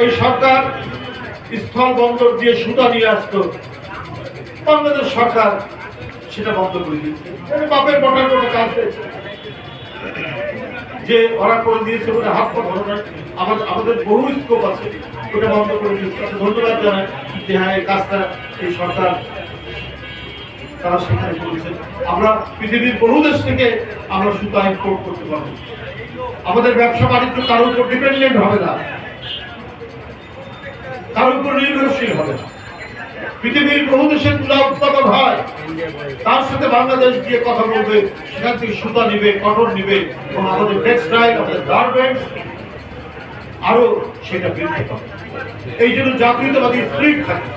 এই সরকার স্থল বন্দর দিয়ে সুতা নিয়ে আসতো, বাংলাদেশ সরকার সেটা বন্ধ করে দিয়েছে। বাপের বটার কোনো কাজ হয়েছে যে ওরা করে দিয়েছে বলে হাত পা ধরো না, আমাদের বহু স্কোপ আছে, ওটা বন্ধ করে দিয়েছে। ধন্যবাদ জানাই যে হ্যাঁ এই কাজটা এই সরকার তারা সেখানে করেছে। আমরা পৃথিবীর বহু দেশ থেকে আমরা সুতা ইম্পোর্ট করতে পারবো। আমাদের ব্যবসা বাণিজ্য কারোর উপর ডিপেন্ডেন্ট হবে না, কারোর উপর নির্ভরশীল হবে না। পৃথিবীর বহু দেশের তুলা উৎপাদন হয়, তার সাথে বাংলাদেশ গিয়ে কথা বলবে, সেখান থেকে সুতা নিবে, কটন নিবে, এবং আমাদের টেক্সটাইল, আমাদের গার্মেন্টস আরো সেটা বৃদ্ধি পাবে। এই জন্য জাতীয়তাবাদী স্পিরিট থাকে।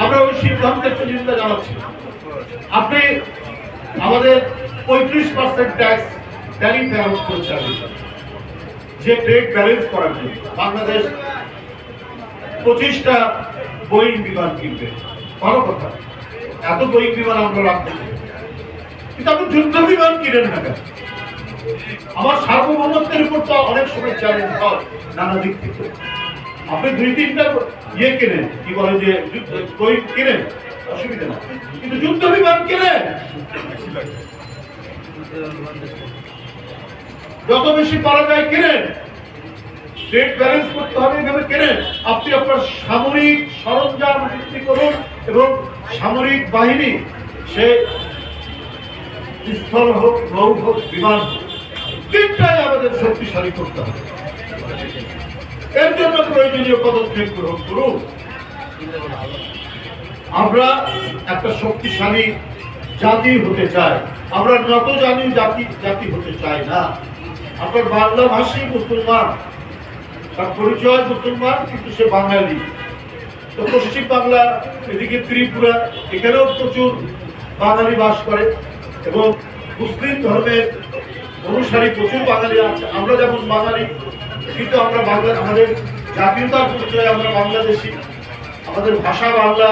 আমরা ওই সিদ্ধান্তের চিন্তা জানাচ্ছি। আপনি আমাদের 35% ট্যাক্স ট্যারিফ অ্যালাউন্স করেছেন যে ট্রেড ব্যালেন্স করার জন্য। বাংলাদেশ 25টা বোয়িং বিমান কিনবে, ভালো কথা। এত বোয়িং বিমান আমরা রাখতে চাই, কিন্তু আপনি যুদ্ধ বিমান কিনেন না কেন? আমার সার্বভৌমত্বের উপর তো অনেক সময় চ্যালেঞ্জ হয় নানা দিক থেকে। আপনি 2-3টা ইয়ে কেনেন, কি বলে যে বোয়িং কিনেন, অসুবিধা না, কিন্তু যুদ্ধ বিমান কিনেন যত বেশি পারা যায় কিনেন। ট্রেড ব্যালেন্স করতে হবে, এভাবে কেনেন। আপনি আপনার সামরিক সরঞ্জাম বৃদ্ধি করুন এবং সামরিক বাহিনী সে স্থল হোক, নৌ হোক, বিমান হোক, তিনটাই আমাদের শক্তিশালী করতে হবে। এর জন্য প্রয়োজনীয় পদক্ষেপ গ্রহণ করুন। আমরা একটা শক্তিশালী জাতি হতে চাই, আমরা নত জানি জাতি হতে চাই না। আপনার বাংলা ভাষী মুসলমান, তার পরিচয় মুসলমান, কিন্তু সে বাঙালি। তো পশ্চিম বাংলা, এদিকে ত্রিপুরা, এখানেও প্রচুর বাঙালি বাস করে এবং মুসলিম ধর্মের অনুসারী প্রচুর বাঙালি আছে। আমরা যেমন বাঙালি, কিন্তু আমরা আমাদের জাতীয়তার পরিচয় আমরা বাংলাদেশী, আমাদের ভাষা বাংলা।